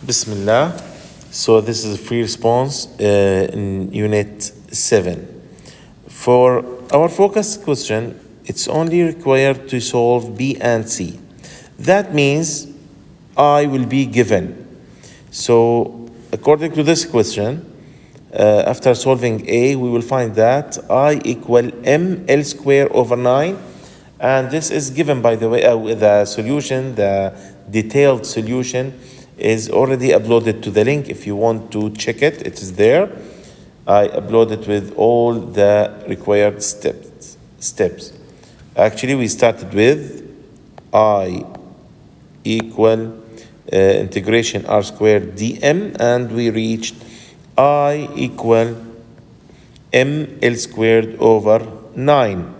Bismillah. So this is a free response in Unit 7. For our focus question, it's only required to solve B and C. That means I will be given. So according to this question, after solving A, we will find that I equal ml square over 9. And this is given, by the way, the solution, the detailed solution is already uploaded to the link. If you want to check it, it is there. I uploaded with all the required steps. Actually, we started with I equal integration r squared dm, and we reached I equal ml squared over 9.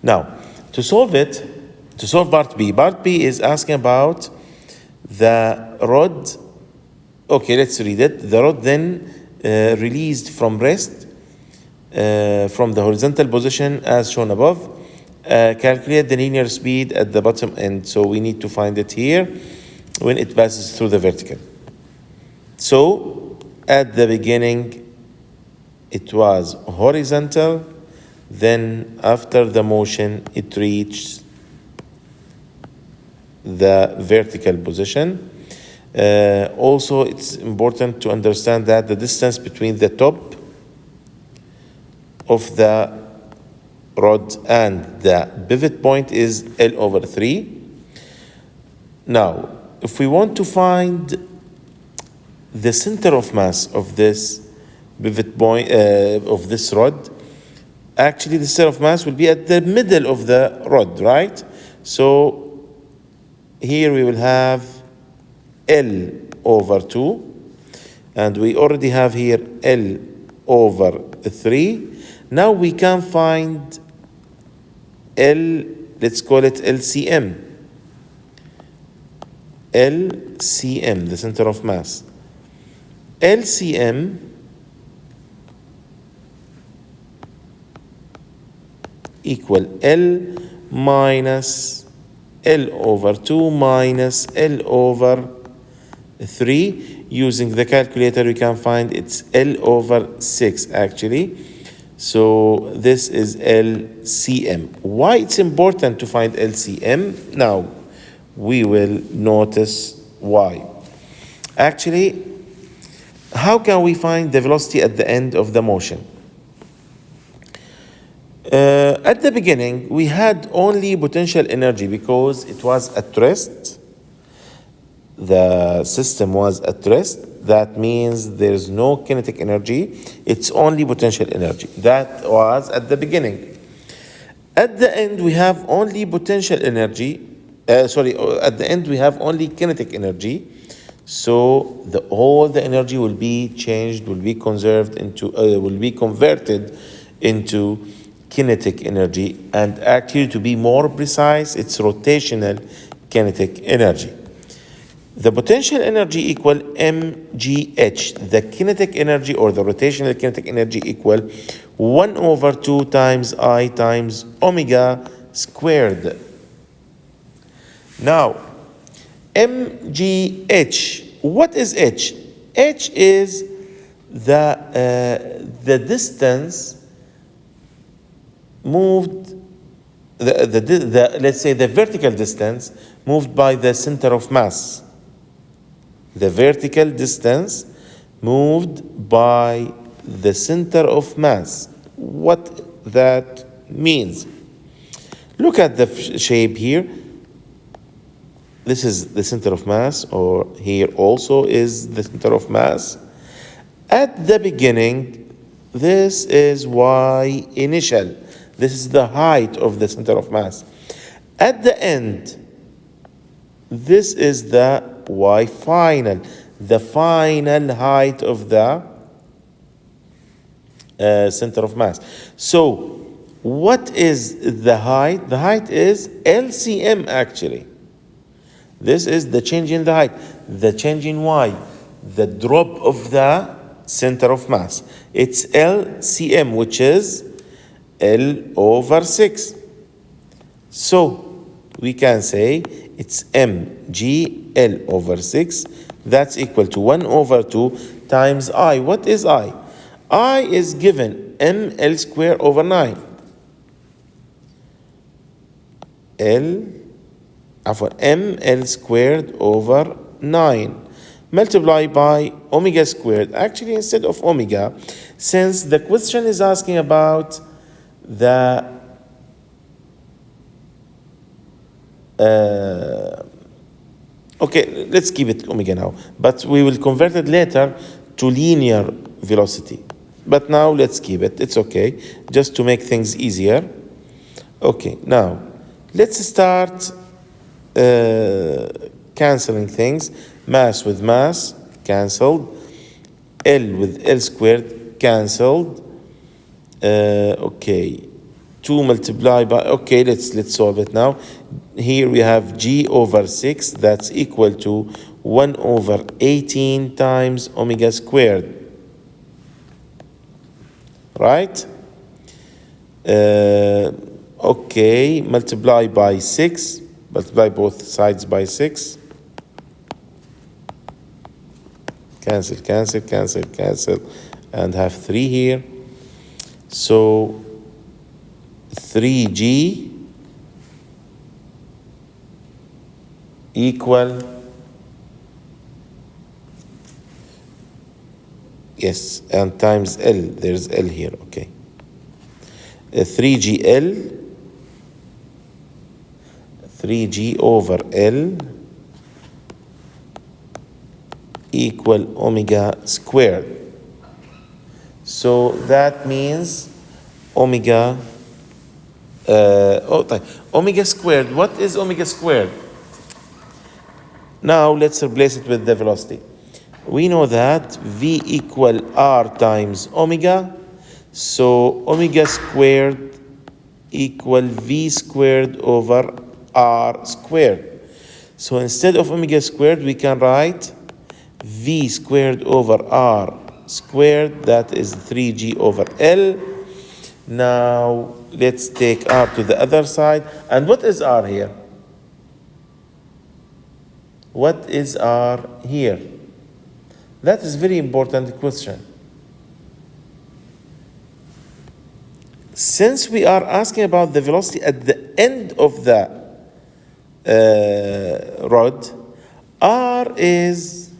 Now, to solve part B is asking about the rod. Okay, let's read it. The rod then released from rest from the horizontal position as shown above. Calculate the linear speed at the bottom end. So we need to find it here when it passes through the vertical. So at the beginning, it was horizontal. Then after the motion, it reached the vertical position. Also, it's important to understand that the distance between the top of the rod and the pivot point is L over 3. Now, if we want to find the center of mass of this pivot point, of this rod, actually the center of mass will be at the middle of the rod, right? So here we will have L over 2, and we already have here L over 3. Now we can find L, let's call it LCM. LCM, the center of mass. LCM equal L minus L over 2 minus L over 3. Using the calculator, we can find it's L over 6 actually. So this is LCM. Why it's important to find LCM? Now we will notice why. Actually, how can we find the velocity at the end of the motion? At the beginning, we had only potential energy because it was at rest. The system was at rest. That means there's no kinetic energy. It's only potential energy. That was at the beginning. At the end, we have only potential energy. At the end, we have only kinetic energy. So all the energy will be changed, will be conserved into, will be converted into kinetic energy. And actually, to be more precise, it's rotational kinetic energy. The potential energy equal mgh. The kinetic energy or the rotational kinetic energy equal 1 over 2 times I times omega squared. Now, mgh. What is h? H is the distance moved, let's say the vertical distance moved by the center of mass. The vertical distance moved by the center of mass. What that means? Look at the shape here. This is the center of mass, or here also is the center of mass. At the beginning, this is y initial. This is the height of the center of mass. At the end, this is the y final, the final height of the center of mass. So what is the height? The height is LCM actually. This is the change in the height, the change in y, the drop of the center of mass. It's LCM, which is L over 6. So we can say it's mg L over 6 That's equal to 1 over 2 times I. What is I? I is given ml squared over 9. ml squared over 9. Multiply by omega squared. Actually, instead of omega, since the question is asking about the okay, let's keep it omega now, but we will convert it later to linear velocity. But now let's keep it. It's okay, just to make things easier. Okay, now let's start canceling things. Mass with mass cancelled. L with L squared cancelled. Okay, 2 multiplied by, okay, let's solve it now. Here we have G over 6, that's equal to 1 over 18 times omega squared. Right? Okay, multiply by 6, multiply both sides by 6. Cancel, cancel, cancel, cancel, and have 3 here. So 3G equal, yes, and times L, there's L here, okay. 3GL, 3G over L equal omega squared. So that means omega, omega squared. What is omega squared? Now let's replace it with the velocity. We know that V equal R times omega. So omega squared equal V squared over R squared. So instead of omega squared, we can write V squared over R squared, that is 3G over L. Now let's take R to the other side. And what is R here? What is R here? That is very important question. Since we are asking about the velocity at the end of the rod, R is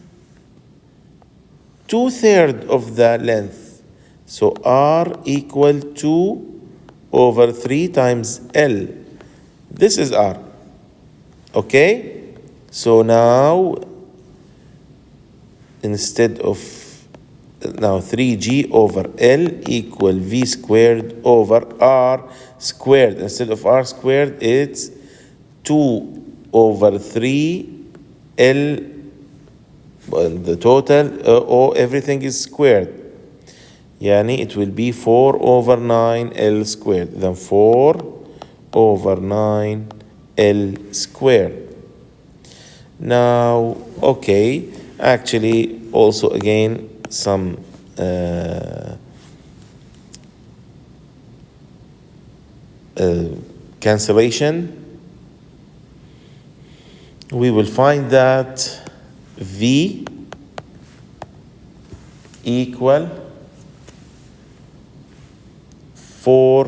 2/3 of the length. So R equal 2 over 3 times L. This is R. Okay? So now, instead of, now 3G over L equal V squared over R squared. Instead of R squared, it's 2 over 3 L. The total, everything is squared. Yani it will be 4 over 9 L squared. Then 4 over 9 L squared. Now, okay, actually also again some cancellation. We will find that V equal 4,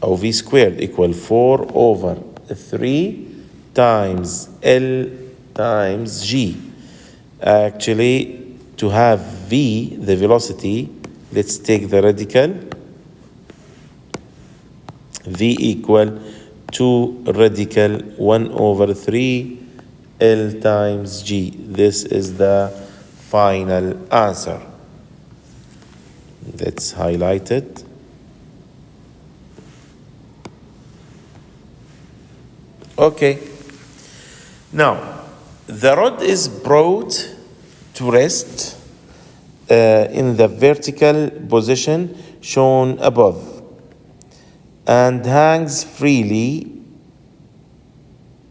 or V squared equal 4 over 3 times L times G. Actually, to have V, the velocity, let's take the radical. V equal 2 radical 1 over 3 L times G. This is the final answer. Let's highlight it. Okay. Now, the rod is brought to rest in the vertical position shown above and hangs freely.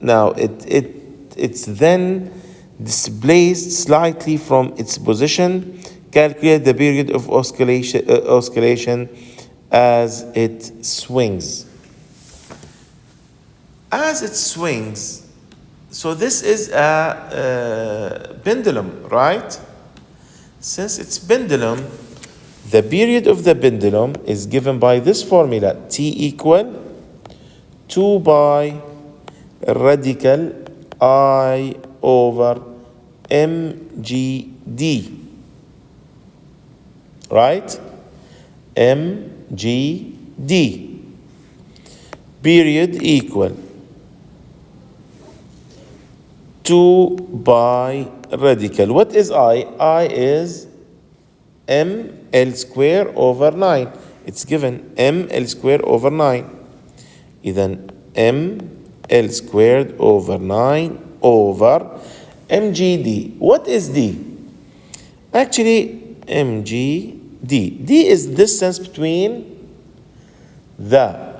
Now, it's then displaced slightly from its position. Calculate the period of oscillation as it swings. As it swings, So this is a pendulum, right? Since it's pendulum, the period of the pendulum is given by this formula, T equal 2 by radical I over mgd, right? mgd. Period equal 2 by radical. What is I? I is ml square over 9. It's given ml square over 9. Then ml squared over 9 over mgd. What is d? Actually, mgd. D is distance between the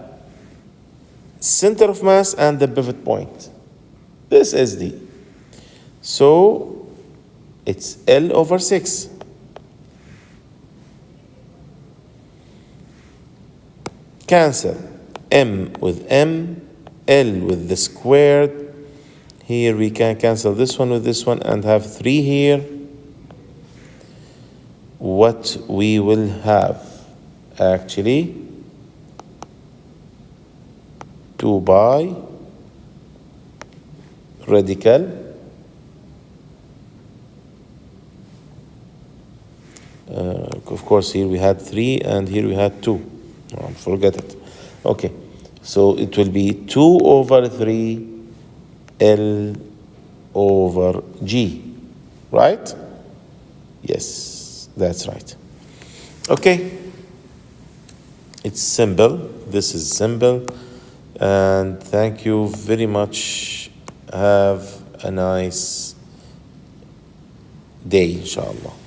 center of mass and the pivot point. This is d. So it's L over 6. Cancel m with m, L with the squared. Here we can cancel this one with this one and have 3 here. What we will have actually 2 by radical of course here we had 3 and here we had 2. Forget it. Okay, so it will be 2 over 3 L over G, right? Yes, that's right. Okay, it's simple. This is simple. And thank you very much. Have a nice day, inshallah.